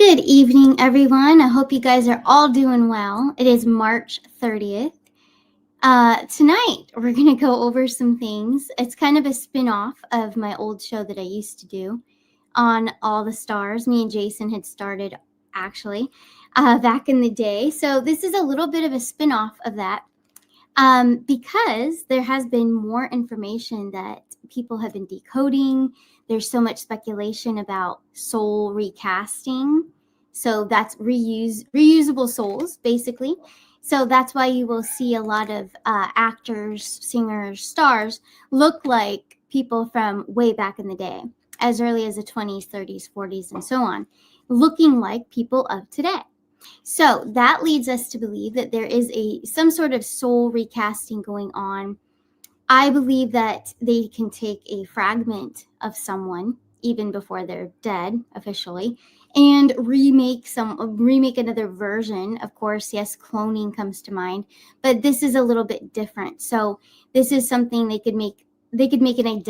Good evening, everyone. I hope you guys are all doing well. It is March 30th. Tonight, we're going to go over some things. It's kind of a spin-off of my old show that I used to do on All the Stars. Me and Jason had started, actually, back in the day. So this is a little bit of a spin-off of that because there has been more information that people have been decoding. There's so much speculation about soul recasting. So that's reusable souls, basically. So that's why you will see a lot of actors, singers, stars look like people from way back in the day, as early as the 20s, 30s, 40s, and so on, looking like people of today. So that leads us to believe that there is some sort of soul recasting going on. I believe that they can take a fragment of someone even before they're dead officially and remake another version. Of course, yes, cloning comes to mind, but this is a little bit different. So this is something they could make an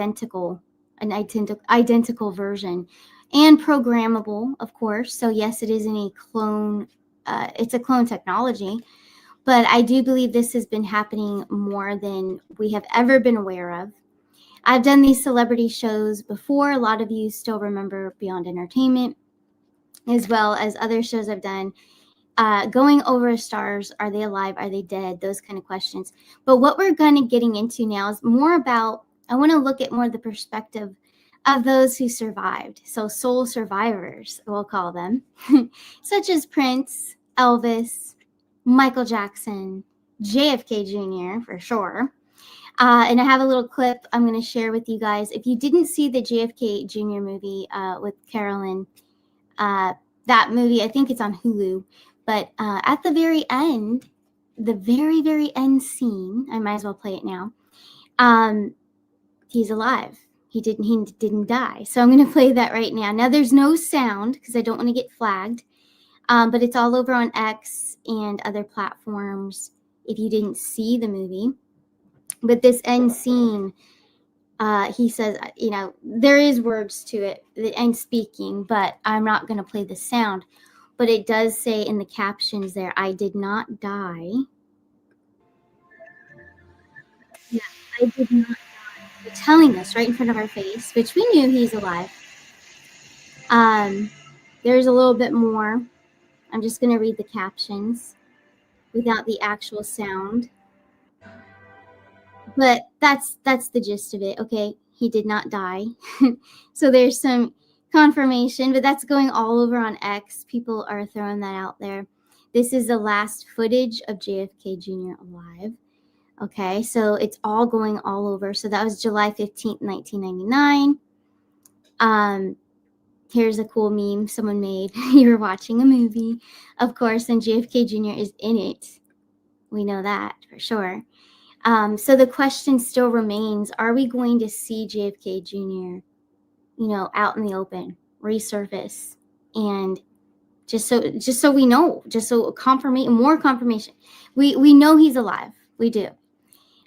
identical version, and programmable, of course. So yes, it isn't a clone. It's a clone technology. But I do believe this has been happening more than we have ever been aware of. I've done these celebrity shows before. A lot of you still remember Beyond Entertainment, as well as other shows I've done, going over stars. Are they alive? Are they dead? Those kind of questions. But what we're getting into now is more about, I want to look at more of the perspective of those who survived. So soul survivors, we'll call them, such as Prince, Elvis, Michael Jackson, JFK Jr. for sure. And I have a little clip I'm going to share with you guys. If you didn't see the JFK Jr. movie with Carolyn, that movie, I think it's on Hulu. But at the very end, the very, very end scene, I might as well play it now. He's alive. He didn't die. So I'm going to play that right now. Now there's no sound because I don't want to get flagged. But it's all over on X and other platforms if you didn't see the movie. But this end scene, he says, there is words to it, the end speaking, but I'm not going to play the sound. But it does say in the captions there, I did not die. Yeah, I did not die. They're telling us right in front of our face, which we knew he's alive. There's a little bit more. I'm just going to read the captions without the actual sound. But that's the gist of it. Okay, he did not die. So there's some confirmation, but that's going all over on X. People are throwing that out there. This is the last footage of JFK Jr. alive. Okay, so it's all going all over. So that was July 15th, 1999. Here's a cool meme someone made. You're watching a movie, of course, and JFK Jr. is in it. We know that for sure. So the question still remains, are we going to see JFK Jr., out in the open, resurface? And just so we know, more confirmation. We know he's alive. We do.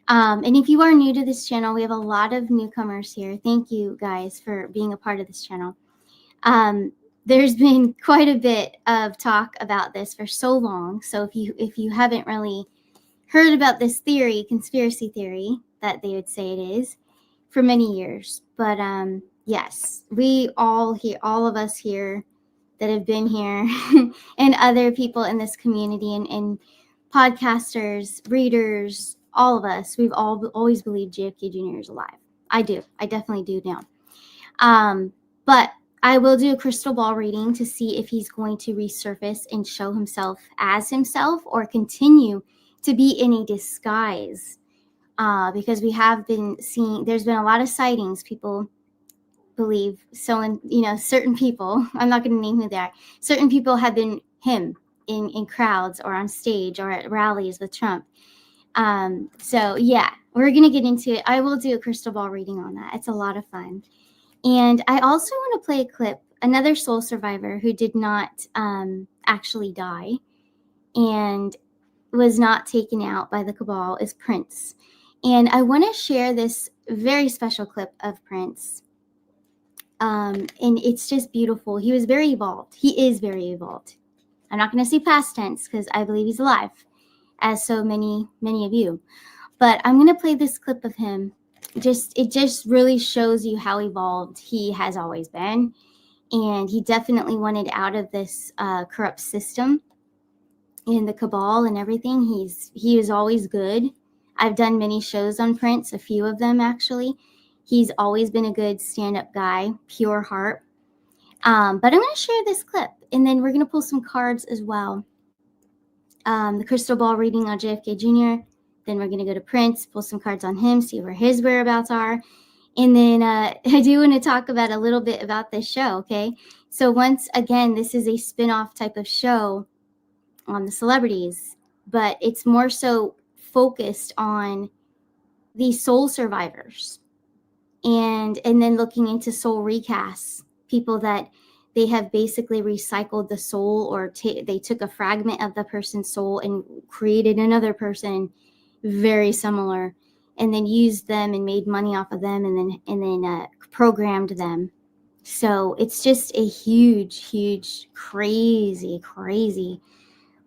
And if you are new to this channel, we have a lot of newcomers here. Thank you guys for being a part of this channel. There's been quite a bit of talk about this for so long. So if you haven't really heard about this conspiracy theory that they would say it is, for many years. But yes, we all of us here that have been here and other people in this community and podcasters, readers, all of us, we've always believed JFK Jr. is alive. I definitely do now. But I will do a crystal ball reading to see if he's going to resurface and show himself as himself or continue to be in a disguise, because we have been seeing, there's been a lot of sightings. People believe, certain people, I'm not going to name who they are, certain people have been him in crowds or on stage or at rallies with Trump. So yeah, we're going to get into it. I will do a crystal ball reading on that. It's a lot of fun. And I also want to play a clip, another soul survivor who did not actually die and was not taken out by the cabal is Prince. And I want to share this very special clip of Prince And it's just beautiful. He was very evolved. He is very evolved. I'm not going to say past tense because I believe he's alive, as so many of you. But I'm going to play this clip of him. It just really shows you how evolved he has always been. And he definitely wanted out of this corrupt system in the cabal and everything. He was always good. I've done many shows on Prince, a few of them actually. He's always been a good stand-up guy, pure heart. But I'm going to share this clip, and then we're going to pull some cards as well. The crystal ball reading on JFK Jr. Then we're going to go to Prince, pull some cards on him, see where his whereabouts are. And then I do want to talk about a little bit about this show, okay? So once again, this is a spin-off type of show on the celebrities, but it's more so focused on the soul survivors and then looking into soul recasts, people that they have basically recycled the soul, or they took a fragment of the person's soul and created another person very similar, and then used them and made money off of them, and then programmed them. So it's just a huge, crazy,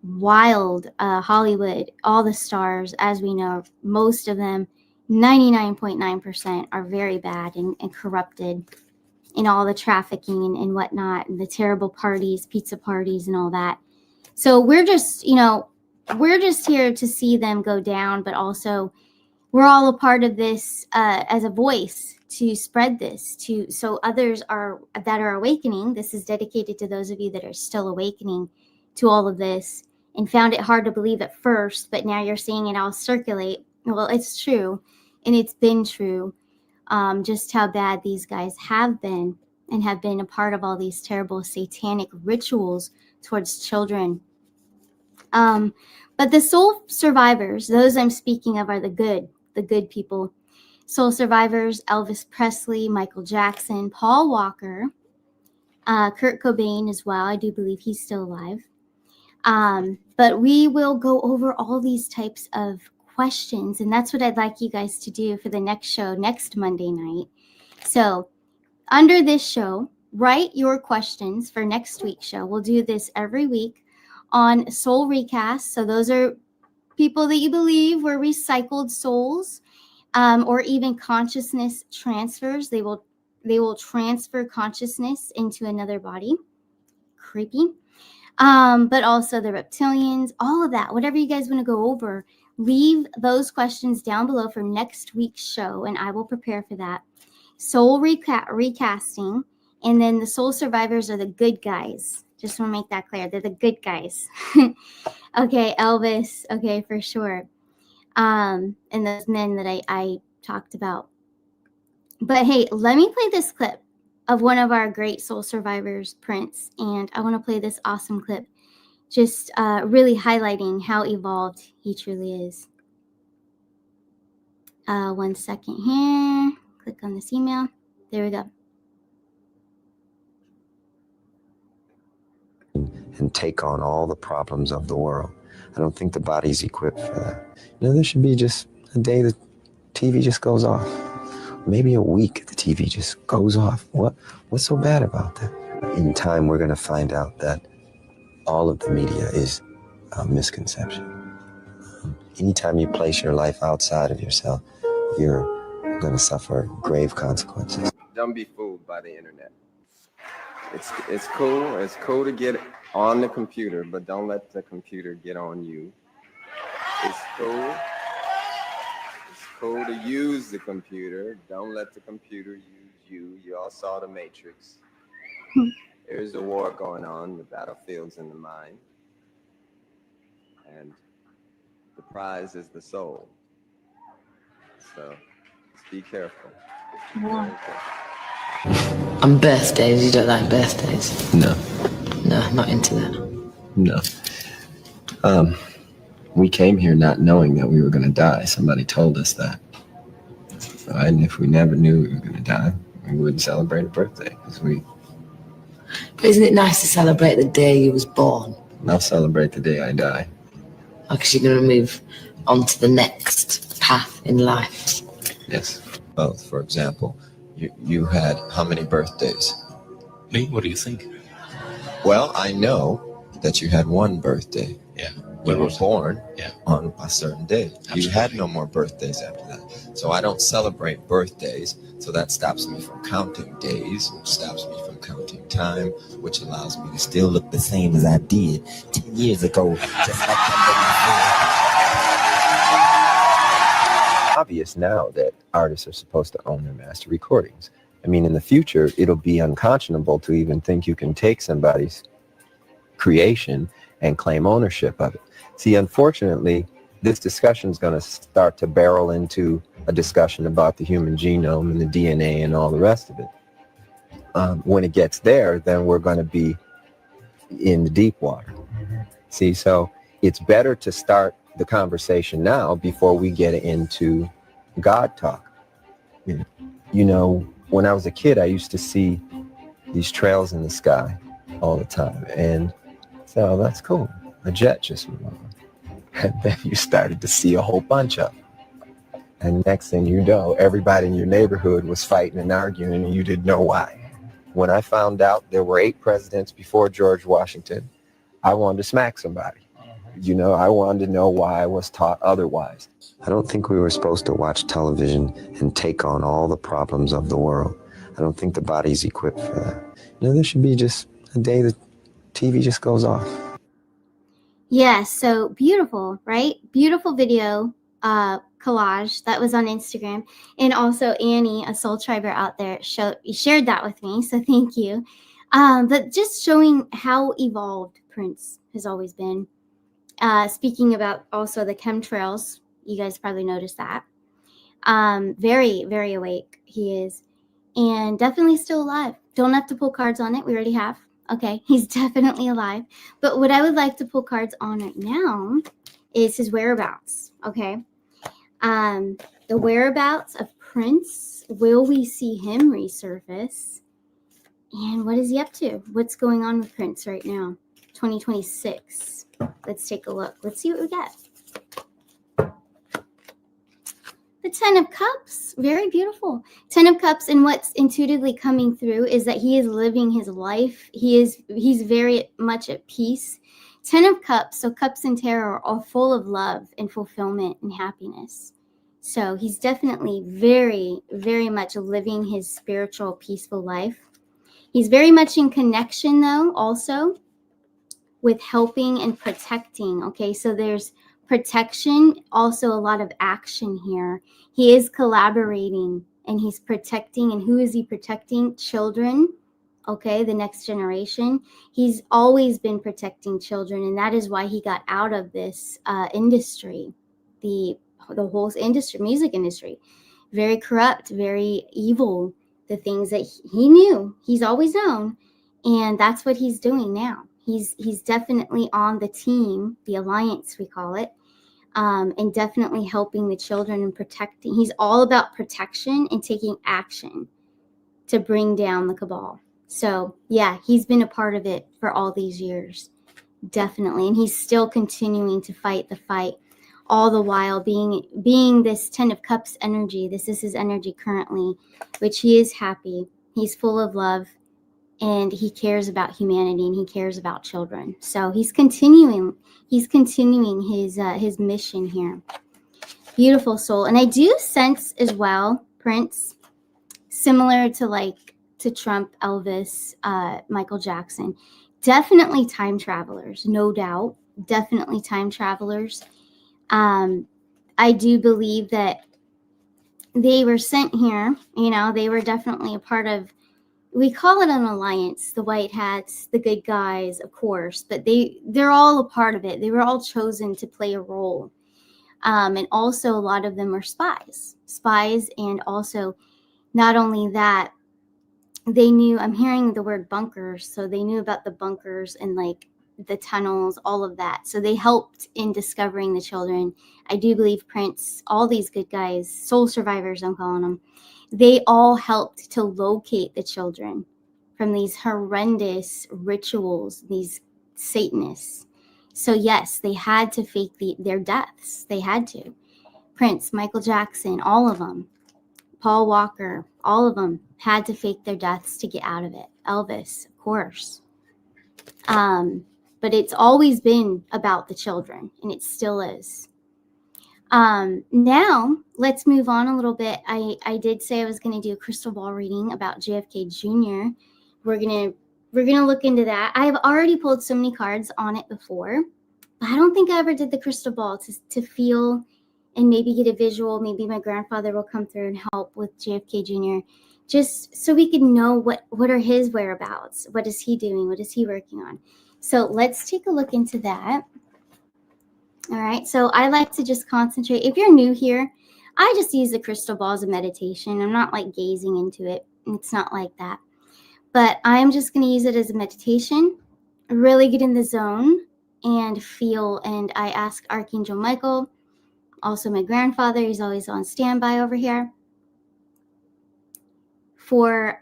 wild Hollywood. All the stars, as we know, most of them, 99.9% are very bad and corrupted in all the trafficking and whatnot, and the terrible parties, pizza parties and all that. So we're just here to see them go down, but also we're all a part of this as a voice to spread this so others that are awakening. This is dedicated to those of you that are still awakening to all of this and found it hard to believe at first, but now you're seeing it all circulate. Well, it's true, and it's been true, just how bad these guys have been and have been a part of all these terrible satanic rituals towards children. But the soul survivors, those I'm speaking of, are the good people. Soul survivors: Elvis Presley, Michael Jackson, Paul Walker, Kurt Cobain as well. I do believe he's still alive. But we will go over all these types of questions, and that's what I'd like you guys to do for the next show, next Monday night. So under this show, write your questions for next week's show. We'll do this every week on soul recasts. So those are people that you believe were recycled souls, or even consciousness transfers. They will transfer consciousness into another body. Creepy. But also the reptilians, all of that, whatever you guys want to go over, leave those questions down below for next week's show, and I will prepare for that. Soul recasting, and then the soul survivors are the good guys. Just want to make that clear. They're the good guys. Okay, Elvis. Okay, for sure. And those men that I talked about. But hey, let me play this clip of one of our great soul survivors, Prince. And I want to play this awesome clip, just really highlighting how evolved he truly is. 1 second here. Click on this email. There we go. And take on all the problems of the world. I don't think the body's equipped for that. There should be just a day the TV just goes off. Maybe a week the TV just goes off. What's so bad about that? In time, we're going to find out that all of the media is a misconception. Anytime you place your life outside of yourself, you're going to suffer grave consequences. Don't be fooled by the internet. It's cool. It's cool to get on the computer, but don't let the computer get on you. It's cool. It's cool to use the computer. Don't let the computer use you. You all saw The Matrix. There's a war going on. The battlefield's in the mind. And the prize is the soul. So just be careful. Yeah. On birthdays, you don't like birthdays? No. No, not into that. No. We came here not knowing that we were going to die. Somebody told us that. And if we never knew we were going to die, we wouldn't celebrate a birthday. But isn't it nice to celebrate the day you was born? I'll celebrate the day I die. Because you're going to move on to the next path in life. Yes. Both. For example, You had how many birthdays? Me? What do you think? Well, I know that you had one birthday. Yeah. You were born Yeah. on a certain day. Absolutely. You had no more birthdays after that. So I don't celebrate birthdays. So that stops me from counting days, which stops me from counting time, which allows me to still look the same as I did 10 years ago. Just like obvious now that artists are supposed to own their master recordings. I mean, in the future, it'll be unconscionable to even think you can take somebody's creation and claim ownership of it. See, unfortunately, this discussion is going to start to barrel into a discussion about the human genome and the DNA and all the rest of it. When it gets there, then we're going to be in the deep water. See, so it's better to start the conversation now before we get into God talk. You know, when I was a kid, I used to see these trails in the sky all the time. And so that's cool. A jet just went on. And then you started to see a whole bunch of them. And next thing you know, everybody in your neighborhood was fighting and arguing and you didn't know why. When I found out there were 8 presidents before George Washington, I wanted to smack somebody. You know, I wanted to know why I was taught otherwise. I don't think we were supposed to watch television and take on all the problems of the world. I don't think the body's equipped for that. You know, there should be just a day that TV just goes off. Yes, so beautiful, right? Beautiful video collage that was on Instagram. And also Annie, a soul triber out there, shared that with me, so thank you. But just showing how evolved Prince has always been. Speaking about also the chemtrails, you guys probably noticed that. Very, very awake he is. And definitely still alive. Don't have to pull cards on it. We already have. Okay, he's definitely alive. But what I would like to pull cards on right now is his whereabouts. Okay. The whereabouts of Prince. Will we see him resurface? And what is he up to? What's going on with Prince right now? 2026. Let's take a look. Let's see what we get. The 10 of Cups, very beautiful. 10 of Cups, and what's intuitively coming through is that he is living his life. He's very much at peace. 10 of Cups, so Cups and Tarot are full of love and fulfillment and happiness. So he's definitely very, very much living his spiritual, peaceful life. He's very much in connection, though, also with helping and protecting. Okay, so there's protection, also a lot of action here. He is collaborating and he's protecting. And who is he protecting? Children. Okay, the next generation. He's always been protecting children, and that is why he got out of this industry, the whole industry, music industry. Very corrupt, very evil. The things that he knew, he's always known, and that's what he's doing now. He's definitely on the team, the alliance we call it, and definitely helping the children and protecting. He's all about protection and taking action to bring down the cabal. So yeah, he's been a part of it for all these years, definitely, and he's still continuing to fight the fight, all the while being this 10 of Cups energy. This is his energy currently, which he is happy. He's full of love. And he cares about humanity and he cares about children. So he's continuing his mission here. Beautiful soul. And I do sense as well, Prince, similar to Trump, Elvis, Michael Jackson, definitely time travelers, no doubt. Definitely time travelers. I do believe that they were sent here, they were definitely a part of, we call it an alliance, the white hats, the good guys, of course, but they're all a part of it. They were all chosen to play a role. And also a lot of them are spies, and also not only that, they knew, I'm hearing the word bunkers, so they knew about the bunkers and like the tunnels, all of that. So they helped in discovering the children. I do believe Prince, all these good guys, soul survivors, I'm calling them, they all helped to locate the children from these horrendous rituals, these Satanists. So yes, they had to fake their deaths. They had to. Prince, Michael Jackson, all of them, Paul Walker, all of them had to fake their deaths to get out of it. Elvis, of course. But it's always been about the children, and it still is. Now let's move on a little bit. I did say I was going to do a crystal ball reading about JFK Jr. We're gonna look into that. I've already pulled so many cards on it before, but I don't think I ever did the crystal ball to feel and maybe get a visual. Maybe my grandfather will come through and help with JFK Jr. just so we can know what are his whereabouts. What is he doing? What is he working on? So let's take a look into that. All right, so I like to just concentrate. If you're new here, I just use the crystal ball as a meditation. I'm not like gazing into it. It's not like that. But I'm just going to use it as a meditation, really get in the zone and feel. And I ask Archangel Michael, also my grandfather, he's always on standby over here, for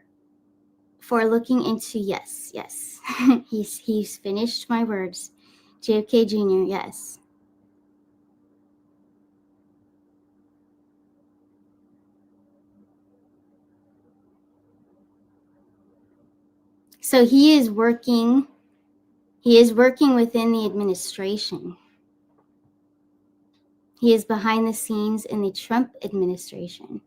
looking into, yes. he's finished my words. JFK Jr., yes. So he is working within the administration. He is behind the scenes in the Trump administration.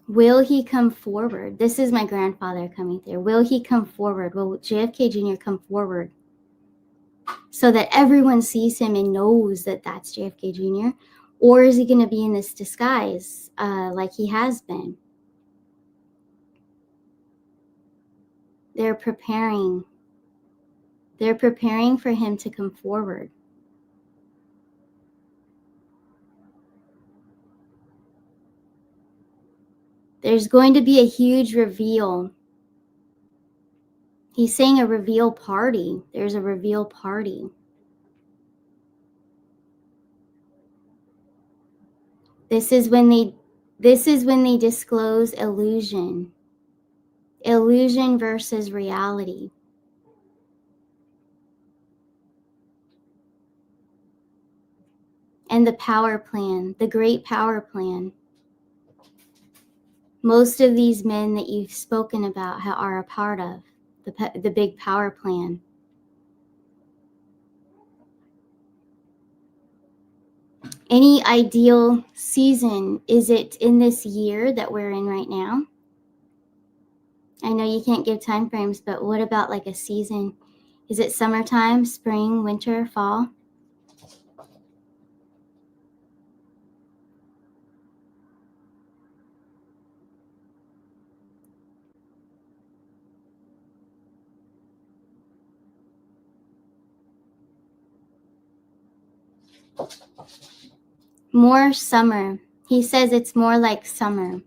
Will he come forward? This is my grandfather coming through. Will he come forward? Will JFK Jr. come forward so that everyone sees him and knows that that's JFK Jr.? Or is he going to be in this disguise like he has been? They're preparing. They're preparing for him to come forward. There's going to be a huge reveal. He's saying a reveal party. There's a reveal party. This is when they disclose illusion. Illusion versus reality. And the power plan, the great power plan. Most of these men that you've spoken about are a part of the big power plan. Any ideal season? Is it in this year that we're in right now? I know you can't give time frames, but what about like a season? Is it summertime, spring, winter, fall? More summer. He says it's more like summer.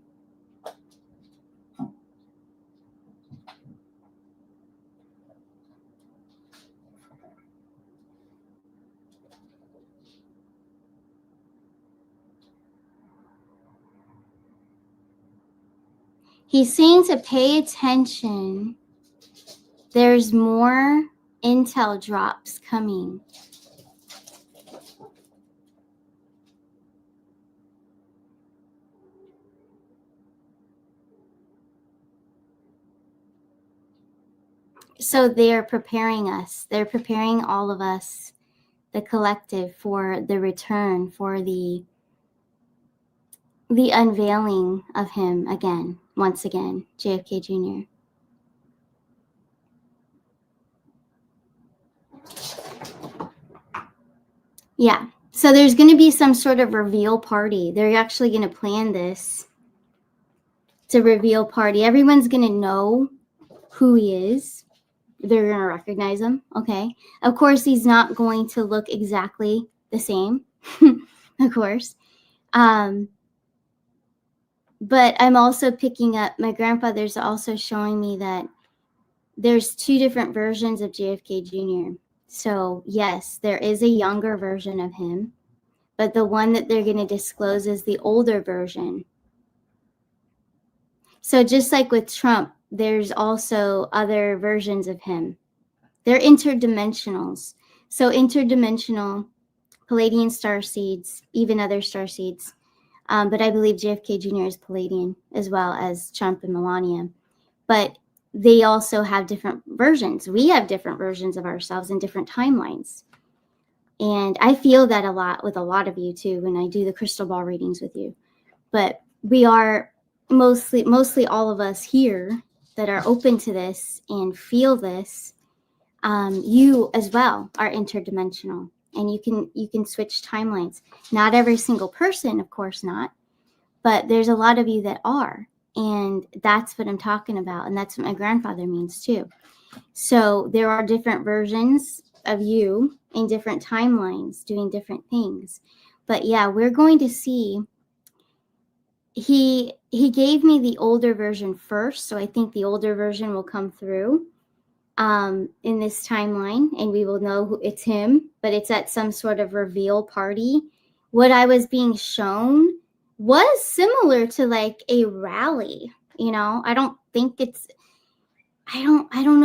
He's saying to pay attention. There's more intel drops coming. So they're preparing us. They're preparing all of us, the collective, for the return, for the unveiling of him again, once again, JFK Jr. Yeah. So there's going to be some sort of reveal party. They're actually going to plan this. It's a reveal party. Everyone's going to know who he is. They're going to recognize him. Okay. Of course, he's not going to look exactly the same. Of course. But I'm also picking up, my grandfather's also showing me that there's two different versions of JFK Jr. So yes, there is a younger version of him, but the one that they're going to disclose is the older version. So just like with Trump, there's also other versions of him. They're interdimensionals. So interdimensional, Palladian star seeds, even other star seeds, But I believe JFK Jr. is Palladian as well as Trump and Melania. But they also have different versions. We have different versions of ourselves in different timelines. And I feel that a lot with a lot of you too when I do the crystal ball readings with you. But we are mostly all of us here that are open to this and feel this. You as well are interdimensional, and you can switch timelines. Not every single person, of course not, but there's a lot of you that are, and that's what I'm talking about, and that's what my grandfather means too. So there are different versions of you in different timelines doing different things. But yeah, we're going to see. He gave me the older version first, so I think the older version will come through in this timeline, and we will know who it's him, but it's at some sort of reveal party. What I was being shown was similar to like a rally, you know. I don't know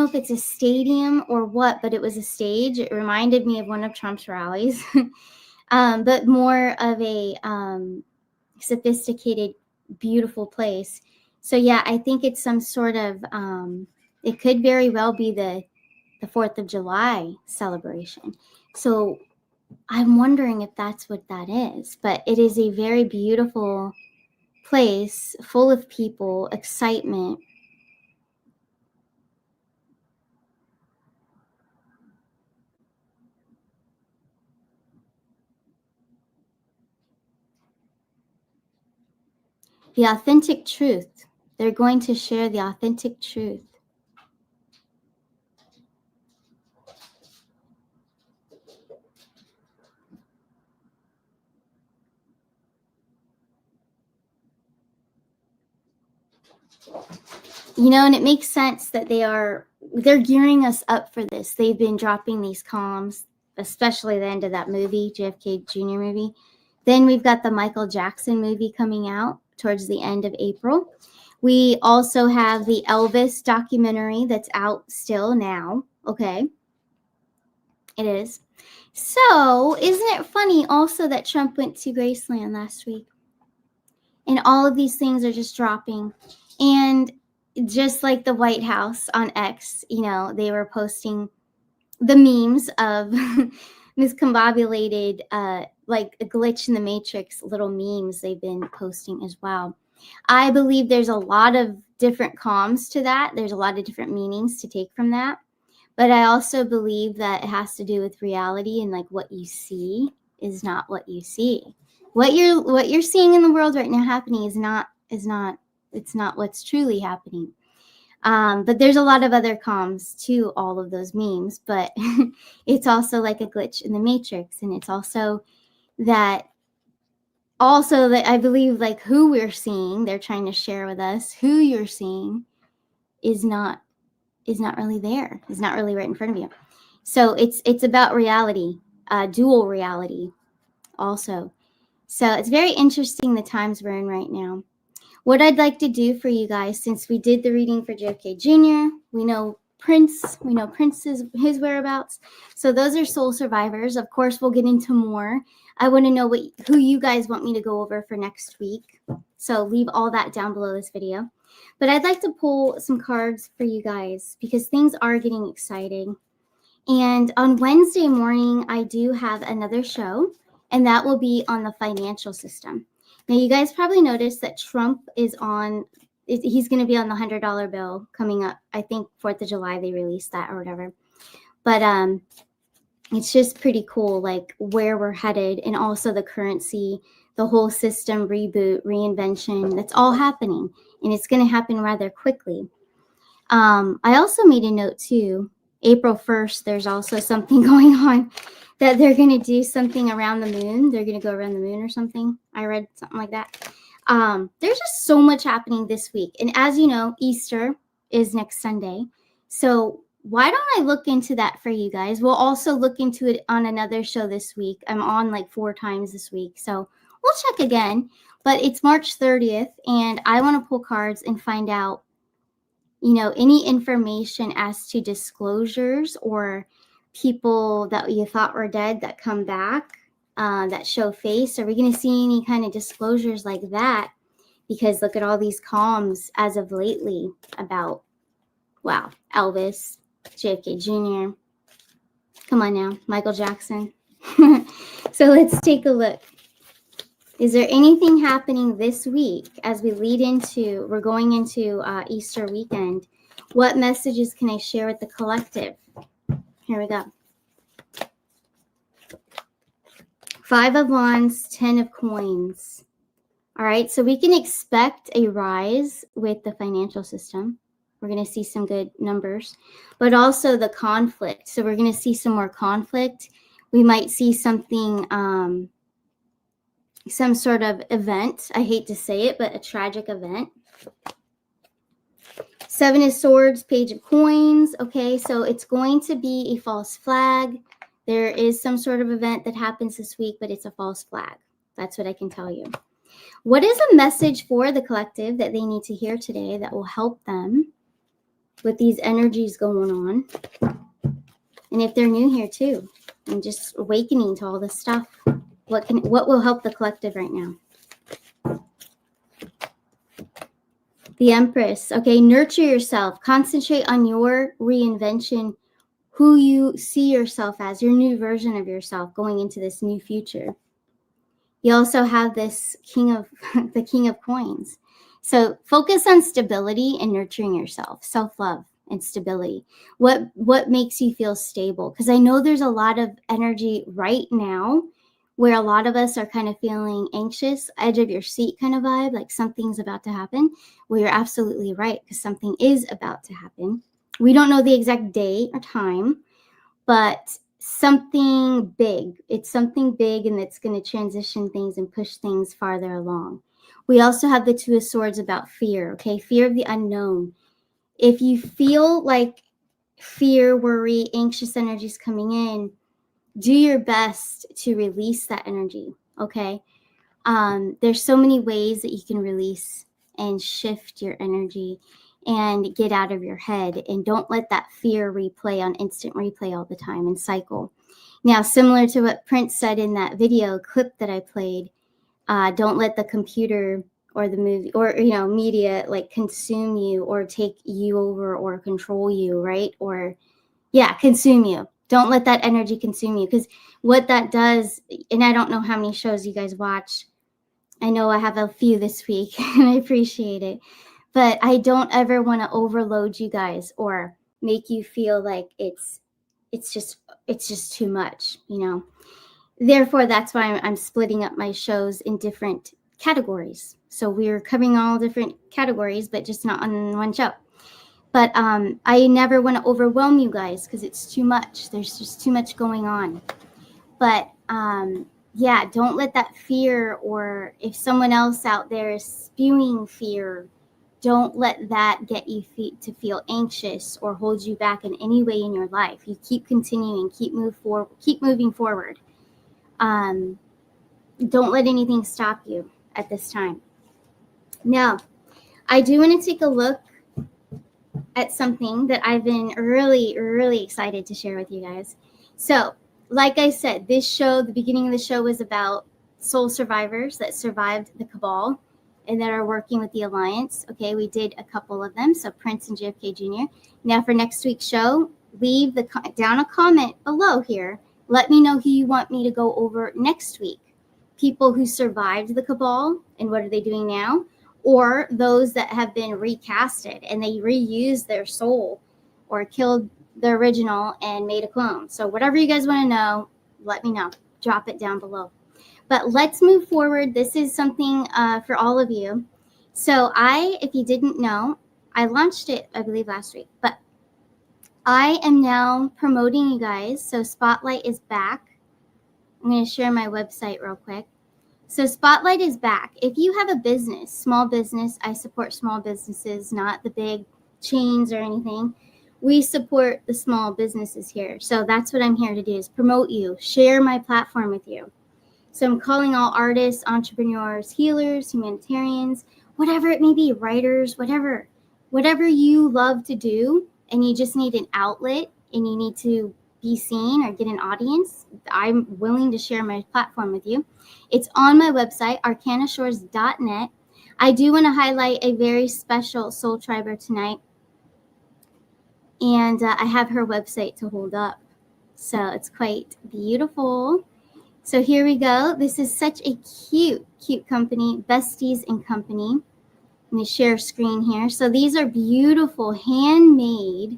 if it's a stadium or what, but it was a stage. It reminded me of one of Trump's rallies. But more of a sophisticated, beautiful place. So yeah, I think it's some sort of it could very well be the 4th of July celebration. So I'm wondering if that's what that is. But it is a very beautiful place full of people, excitement. The authentic truth. They're going to share the authentic truth. You know, and it makes sense that they're gearing us up for this. They've been dropping these comms, especially the end of that movie, JFK Jr. movie. Then we've got the Michael Jackson movie coming out towards the end of April. We also have the Elvis documentary that's out still now. Okay. It is. So, isn't it funny also that Trump went to Graceland last week? And all of these things are just dropping. And just like the White House on X, you know, they were posting the memes of miscombobulated, like a glitch in the matrix little memes they've been posting as well. I believe there's a lot of different comms to that. There's a lot of different meanings to take from that. But I also believe that it has to do with reality, and like what you see is not what you see. What you're seeing in the world right now happening is not it's not what's truly happening. But there's a lot of other comms to all of those memes, but it's also like a glitch in the matrix, and it's also that I believe like who we're seeing, they're trying to share with us who you're seeing is not really there. Is not really right in front of you. So it's about reality, dual reality also. So it's very interesting the times we're in right now. What I'd like to do for you guys, since we did the reading for JFK Jr., we know Prince's his whereabouts. So those are soul survivors. Of course, we'll get into more. I want to know who you guys want me to go over for next week. So leave all that down below this video. But I'd like to pull some cards for you guys because things are getting exciting. And on Wednesday morning, I do have another show, and that will be on the financial system. Now, you guys probably noticed that Trump is on, he's going to be on the $100 bill coming up. I think 4th of July, they released that or whatever. But it's just pretty cool, like where we're headed, and also the currency, the whole system reboot, reinvention, that's all happening. And it's going to happen rather quickly. I also made a note too. April 1st, there's also something going on that they're going to do something around the moon. They're going to go around the moon or something. I read something like that. There's just so much happening this week. And as you know, Easter is next Sunday. So why don't I look into that for you guys? We'll also look into it on another show this week. I'm on like 4 times this week. So we'll check again. But it's March 30th, and I want to pull cards and find out, you know, any information as to disclosures or people that you thought were dead that come back. that show face? Are we going to see any kind of disclosures like that? Because look at all these calms as of lately about, wow, Elvis, JFK Jr., come on now, Michael Jackson. So let's take a look. Is there anything happening this week as we're going into Easter weekend? What messages can I share with the collective? Here we go. 5 of Wands, 10 of Coins. All right, so we can expect a rise with the financial system. We're going to see some good numbers, but also the conflict. So we're going to see some more conflict. We might see something, some sort of event. I hate to say it, but a tragic event. 7 of Swords, Page of Coins. Okay, so it's going to be a false flag. There is some sort of event that happens this week, but it's a false flag. That's what I can tell you. What is a message for the collective that they need to hear today that will help them with these energies going on? And if they're new here too, and just awakening to all this stuff, what will help the collective right now? The Empress. Okay, nurture yourself. Concentrate on your reinvention, who you see yourself as, your new version of yourself going into this new future. You also have this the King of Coins. So focus on stability and nurturing yourself, self-love and stability. What makes you feel stable? Because I know there's a lot of energy right now where a lot of us are kind of feeling anxious, edge of your seat kind of vibe, like something's about to happen. Well, you're absolutely right, because something is about to happen. We don't know the exact date or time, but something big. It's something big, and it's going to transition things and push things farther along. We also have the Two of Swords about fear, okay? Fear of the unknown. If you feel like fear, worry, anxious energies coming in, do your best to release that energy, okay? There's so many ways that you can release and shift your energy and get out of your head, and don't let that fear replay on instant replay all the time and cycle. Now, similar to what Prince said in that video clip that I played, don't let the computer or the movie or media like consume you or take you over or control you, right? Or consume you. Don't let that energy consume you, because what that does, and I don't know how many shows you guys watch. I know I have a few this week and I appreciate it, but I don't ever want to overload you guys or make you feel like it's just too much, Therefore, that's why I'm splitting up my shows in different categories. So we're covering all different categories, but just not on one show. But I never want to overwhelm you guys because it's too much. There's just too much going on. But don't let that fear, or if someone else out there is spewing fear, don't let that get you to feel anxious or hold you back in any way in your life. You keep continuing, keep moving forward. Don't let anything stop you at this time. Now, I do want to take a look at something that I've been really, really excited to share with you guys. So, like I said, the beginning of the show was about soul survivors that survived the cabal and that are working with the Alliance. Okay, we did a couple of them, so Prince and JFK Jr. Now, for next week's show, leave down a comment below here. Let me know who you want me to go over next week. People who survived the cabal and what are they doing now? Or those that have been recasted and they reused their soul or killed the original and made a clone. So whatever you guys want to know, let me know. Drop it down below. But let's move forward. This is something for all of you. So if you didn't know, I launched it, I believe, last week. But I am now promoting you guys. So Spotlight is back. I'm going to share my website real quick. So Spotlight is back. If you have a business, small business, I support small businesses, not the big chains or anything. We support the small businesses here. So that's what I'm here to do, is promote you, share my platform with you. So I'm calling all artists, entrepreneurs, healers, humanitarians, whatever it may be, writers, whatever you love to do, and you just need an outlet and you need to be seen or get an audience, I'm willing to share my platform with you. It's on my website, arcanashores.net. I do want to highlight a very special soul triber tonight, and I have her website to hold up. So it's quite beautiful. So here we go. This is such a cute company, Besties and Company. Let me share screen here. So these are beautiful handmade.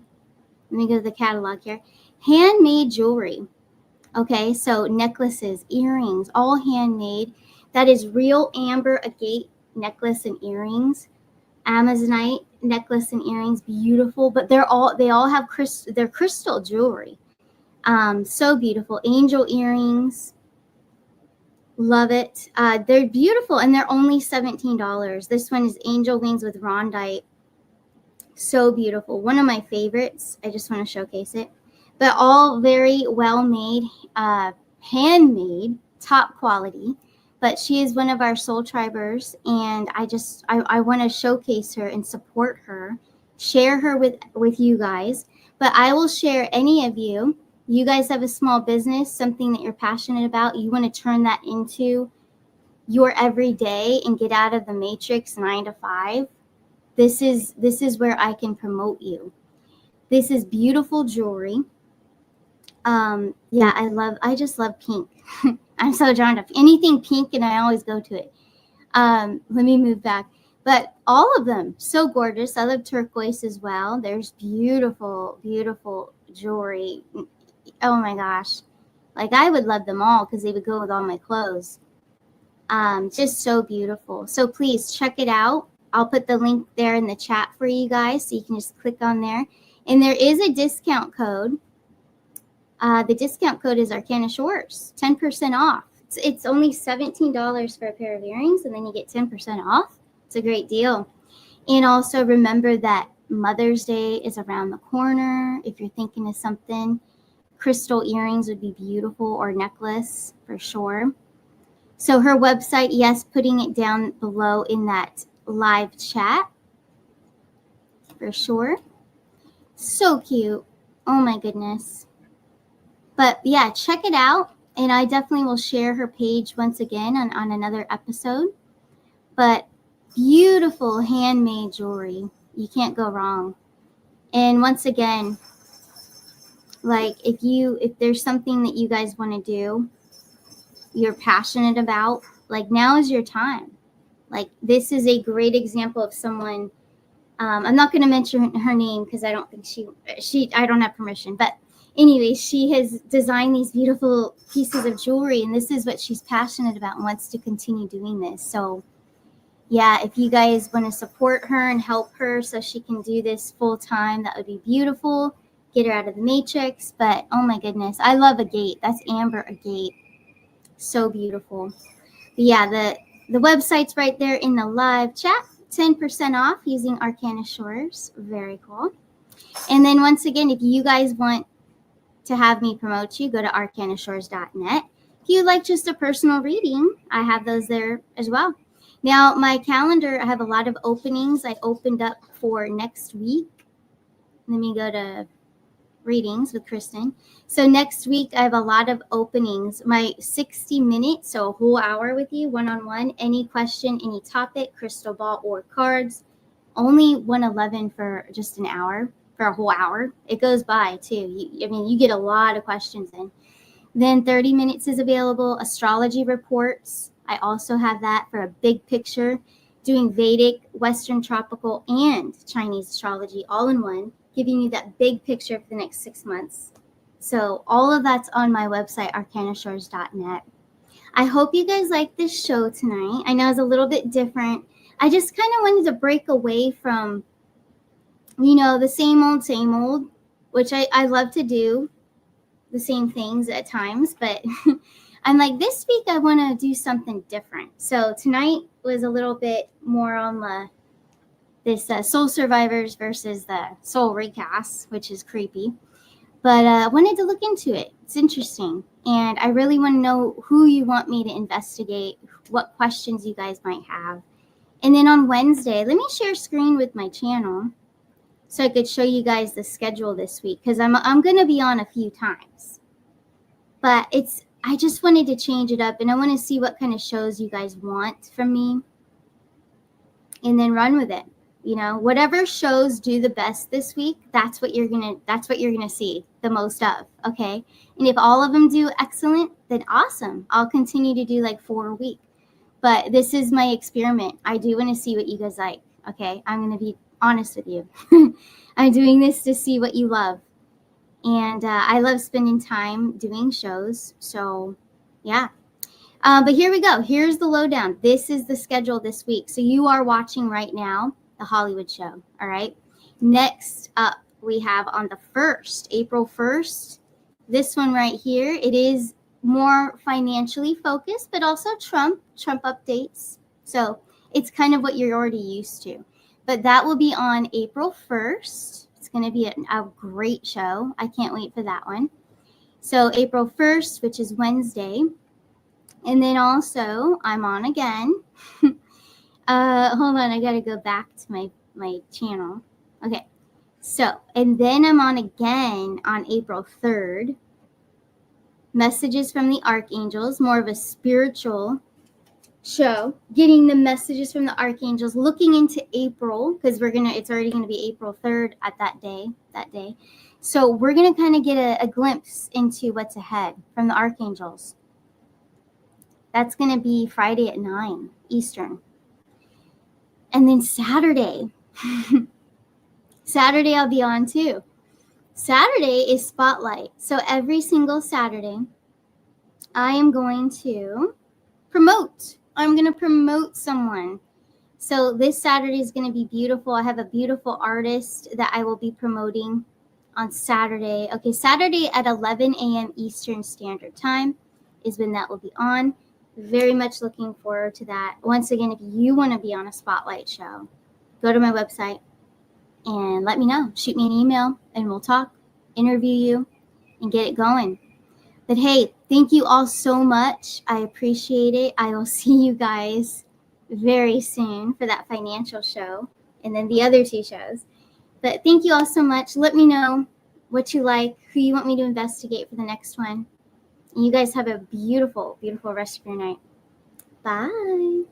Let me go to the catalog here. Handmade jewelry. Okay, so necklaces, earrings, all handmade. That is real amber agate necklace and earrings. Amazonite necklace and earrings, beautiful. But they all have they're crystal jewelry. So beautiful. Angel earrings. Love it. They're beautiful, and they're only $17. This one is angel wings with rondite. So beautiful. One of my favorites. I just want to showcase it. But all very well made, handmade, top quality. But she is one of our soul tribers, and I want to showcase her and support her, share her with you guys. But I will share any of you. You guys have a small business, something that you're passionate about. You want to turn that into your everyday and get out of the matrix 9 to 5. This is where I can promote you. This is beautiful jewelry. Yeah, I just love pink. I'm so drawn to anything pink, and I always go to it. Let me move back. But all of them, so gorgeous. I love turquoise as well. There's beautiful, beautiful jewelry. Oh my gosh. Like, I would love them all because they would go with all my clothes. Just so beautiful. So please check it out. I'll put the link there in the chat for you guys, so you can just click on there. And there is a discount code. The discount code is Arcana Shores, 10% off. It's only $17 for a pair of earrings, and then you get 10% off. It's a great deal. And also remember that Mother's Day is around the corner. If you're thinking of something, crystal earrings would be beautiful, or necklace for sure. So her website, yes, putting it down below in that live chat for sure. So cute. Oh my goodness. But yeah, check it out. And I definitely will share her page once again on another episode. But beautiful handmade jewelry. You can't go wrong. And once again, like if there's something that you guys want to do, you're passionate about, like, now is your time. Like, this is a great example of someone. I'm not going to mention her name because I don't think I don't have permission. But anyway, she has designed these beautiful pieces of jewelry, and this is what she's passionate about and wants to continue doing this. So yeah, if you guys want to support her and help her so she can do this full time, that would be beautiful. Get her out of the matrix. But oh my goodness, I love agate. That's amber agate. So beautiful. But yeah, the website's right there in the live chat. 10% off using Arcana Shores. Very cool. And then once again, if you guys want to have me promote you, go to arcanashores.net. If you'd like just a personal reading, I have those there as well. Now, my calendar, I have a lot of openings. I opened up for next week. Let me go to readings with Kristen. So next week, I have a lot of openings. My 60 minutes, so a whole hour with you, one-on-one, any question, any topic, crystal ball or cards. Only 111 for just an hour, for a whole hour. It goes by too. You get a lot of questions in. Then 30 minutes is available. Astrology reports. I also have that for a big picture, doing Vedic, Western tropical, and Chinese astrology all in one, giving you that big picture for the next 6 months. So all of that's on my website, arcanashores.net. I hope you guys like this show tonight. I know it's a little bit different. I just kind of wanted to break away from, the same old, which I love to do, the same things at times, but I'm like, this week I want to do something different. So tonight was a little bit more on this Soul Survivors versus the Soul Recasts, which is creepy. But I wanted to look into it. It's interesting. And I really want to know who you want me to investigate, what questions you guys might have. And then on Wednesday, let me share screen with my channel so I could show you guys the schedule this week, because I'm going to be on a few times. But I just wanted to change it up, and I want to see what kind of shows you guys want from me and then run with it. You know, whatever shows do the best this week, that's what you're going to see the most of, okay? And if all of them do excellent, then awesome. I'll continue to do like 4 a week. But this is my experiment. I do want to see what you guys like, okay? I'm going to be honest with you. I'm doing this to see what you love. And I love spending time doing shows. So, yeah. But here we go. Here's the lowdown. This is the schedule this week. So you are watching right now the Hollywood show, all right? Next up, we have on the 1st, April 1st, this one right here. It is more financially focused, but also Trump updates. So it's kind of what you're already used to. But that will be on April 1st. It's going to be a great show. I can't wait for that one. So April 1st, which is Wednesday. And then also, I'm on again. Hold on, I got to go back to my channel. Okay. So, and then I'm on again on April 3rd. Messages from the Archangels, more of a spiritual show, getting the messages from the Archangels, looking into April, because it's already going to be April 3rd at that day. So we're going to kind of get a glimpse into what's ahead from the Archangels. That's going to be Friday at 9 Eastern. And then Saturday. Saturday I'll be on too. Saturday is Spotlight. So every single Saturday, I am going to promote. I'm going to promote someone. So this Saturday is going to be beautiful. I have a beautiful artist that I will be promoting on Saturday. Okay, Saturday at 11 a.m. Eastern Standard Time is when that will be on. Very much looking forward to that. Once again, if you want to be on a Spotlight show, go to my website and let me know. Shoot me an email and we'll talk, interview you, and get it going. But hey, thank you all so much. I appreciate it. I will see you guys very soon for that financial show and then the other 2 shows. But thank you all so much. Let me know what you like, who you want me to investigate for the next one. And you guys have a beautiful, beautiful rest of your night. Bye.